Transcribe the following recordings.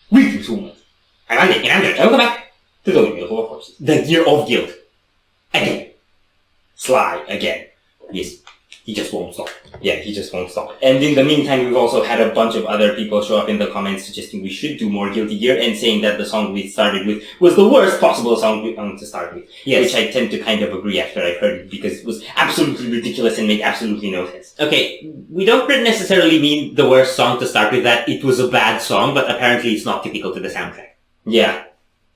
Greetings, woman. I'm Nick, and I'm here. Welcome back to the Windmill of Horses. The Gear of Guilt. Again. Sly, again. Yes. He just won't stop. Yeah, he just won't stop. And in the meantime, we've also had a bunch of other people show up in the comments suggesting we should do more Guilty Gear and saying that the song we started with was the worst possible song to start with. Yes. Which I tend to kind of agree after I heard it because it was absolutely ridiculous and made absolutely no sense. Okay, we don't necessarily mean the worst song to start with, that it was a bad song, but apparently it's not typical to the soundtrack. Yeah.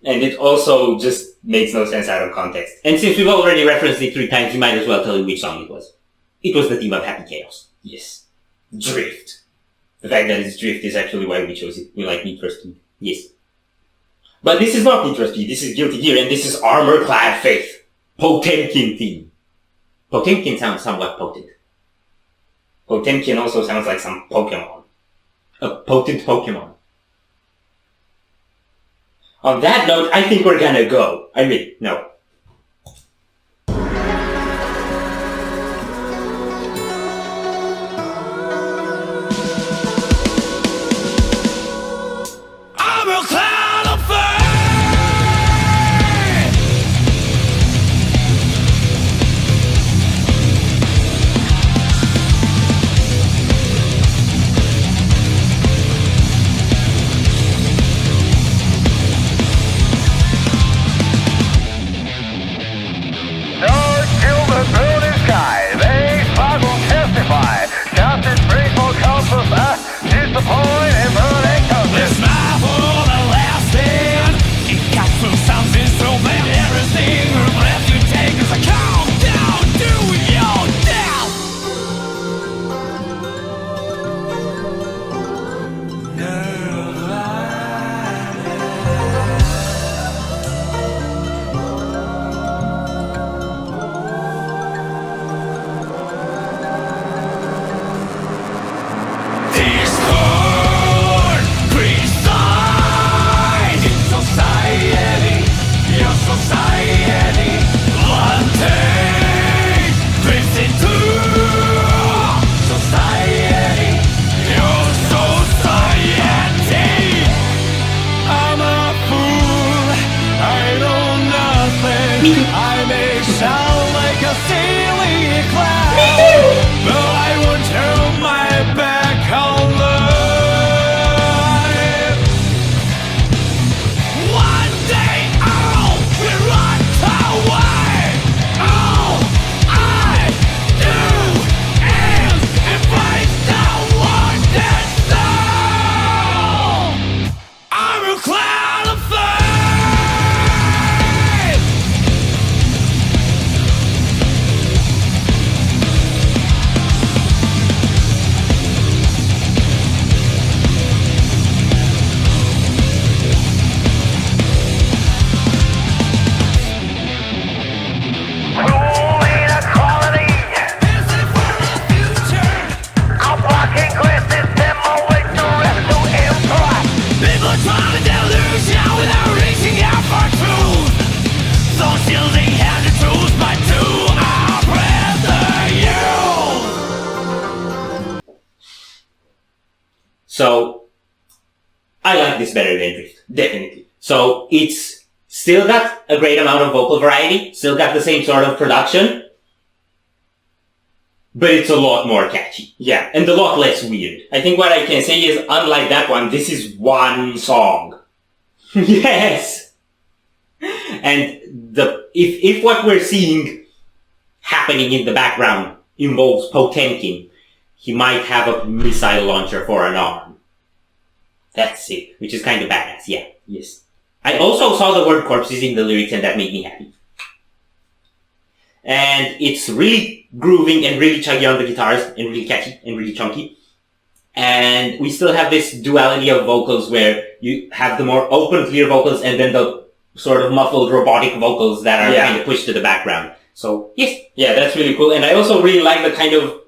And it also just makes no sense out of context. And since we've already referenced it 3 times, we might as well tell you which song it was. It was the theme of Happy Chaos. Yes. Drift. The fact that it's Drift is actually why we chose it. We like Need for Speed. Yes. But this is not Need for Speed. This is Guilty Gear, and this is Armor-clad Faith. Potemkin theme. Potemkin sounds somewhat potent. Potemkin also sounds like some Pokemon. A potent Pokemon. On that note, I think we're gonna go. No. I may sound like a silly clown, but I won't turn my back on life. One day I'll be right away. All I do is embrace the wounded soul. I'm a cloud of fire. So, I like this better than Drift, definitely. So, it's still got a great amount of vocal variety, still got the same sort of production, but it's a lot more catchy. Yeah, and a lot less weird. I think what I can say is, unlike that one, this is one song. Yes! And if what we're seeing happening in the background involves Potemkin, he might have a missile launcher for an arm. That's it, which is kind of badass, yeah, yes. I also saw the word corpses in the lyrics and that made me happy. And it's really grooving and really chuggy on the guitars and really catchy and really chunky. And we still have this duality of vocals where you have the more open, clear vocals and then the sort of muffled robotic vocals that are kind of pushed to the background. So, yes, yeah, that's really cool. And I also really like the kind of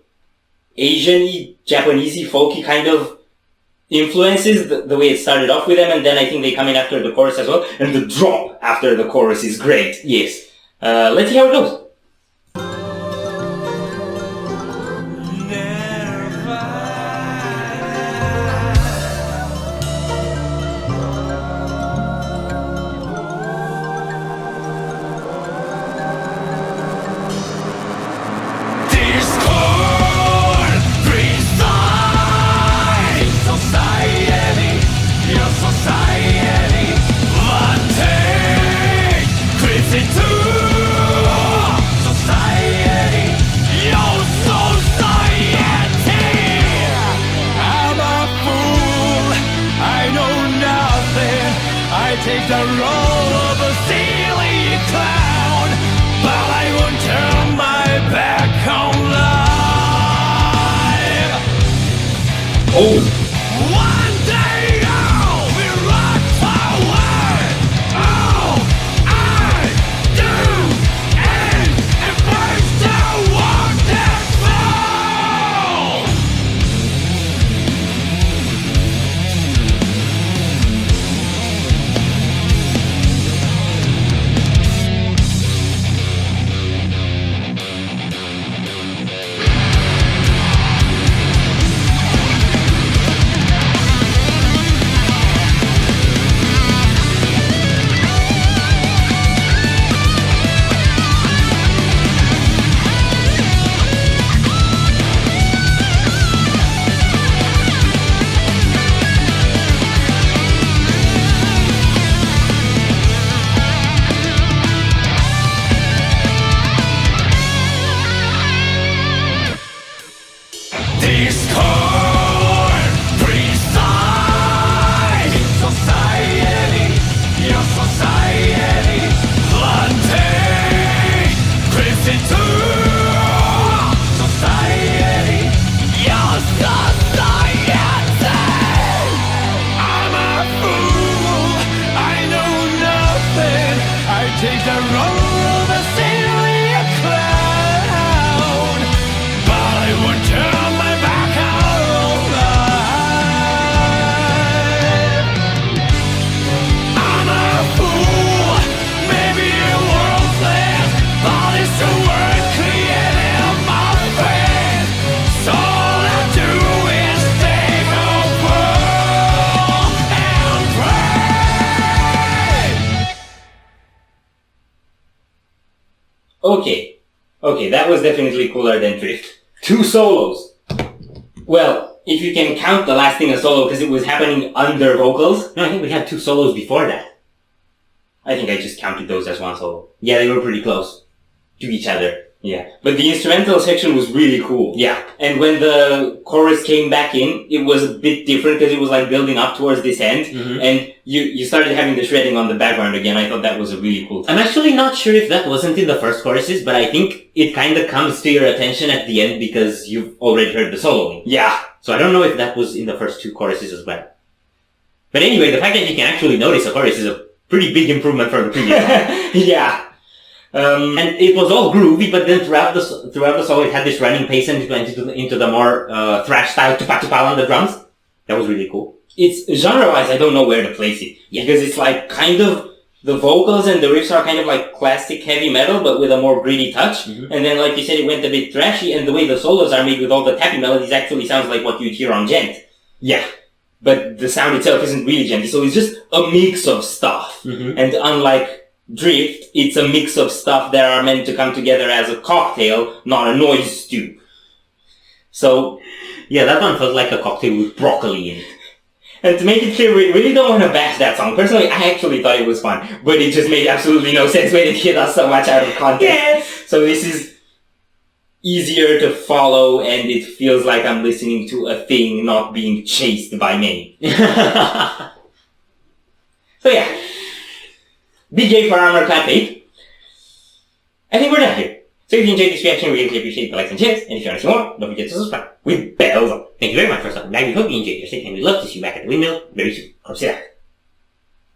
Asian-y, Japanese-y, folky kind of influences, the way it started off with them, and then I think they come in after the chorus as well, and the drop after the chorus is great, yes. Let's see how it goes. take the role of a silly clown, but I won't turn my back on life. Oh! One day I'll be right forward. All I do is embrace the wonderful. Discord preside society, your society, planting creeps into society, your society. I'm a fool, I know nothing, I take the role of a silly clown, but I won't turn my back on life. I'm a fool, maybe worthless, but it's the word created in my face. So all I do is take a whirl and pray. Okay, that was definitely cooler than Drift. 2 solos! Well, if you can count the last thing a solo because it was happening under vocals. No, I think we had 2 solos before that. I think I just counted those as 1 solo. Yeah, they were pretty close to each other. Yeah. But the instrumental section was really cool. Yeah. And when the chorus came back in, it was a bit different because it was like building up towards this end. Mm-hmm. And you started having the shredding on the background again. I thought that was a really cool thing. I'm actually not sure if that wasn't in the first choruses, but I think it kind of comes to your attention at the end because you've already heard the soloing. Yeah. So I don't know if that was in the first 2 choruses as well. But anyway, the fact that you can actually notice a chorus is a pretty big improvement from the previous one. Yeah. And it was all groovy, but then throughout the song it had this running pace and it went into the more thrash style tupa-tupa on the drums. That was really cool. It's genre-wise, I don't know where to place it. Yeah. Because it's like kind of, the vocals and the riffs are kind of like classic heavy metal, but with a more gritty touch. Mm-hmm. And then, like you said, it went a bit thrashy, and the way the solos are made with all the tappy melodies actually sounds like what you'd hear on Gent. Yeah. But the sound itself isn't really genty, so it's just a mix of stuff. Mm-hmm. And unlike Drift, it's a mix of stuff that are meant to come together as a cocktail, not a noise stew. So, yeah, that one felt like a cocktail with broccoli in it. And to make it clear, we really don't want to bash that song. Personally, I actually thought it was fun, but it just made absolutely no sense when it hit us so much out of context. Yes. So this is easier to follow, and it feels like I'm listening to a thing not being chased by me. So yeah. DJ for Armor-clad Fate. I think we're done here. So if you enjoyed this reaction, we really appreciate the likes and shares. And if you want to see more, don't forget to subscribe with bells on. Thank you very much for stopping by. We hope you enjoyed your stay, and we'd love to see you back at the Windmill very soon. Come sit down.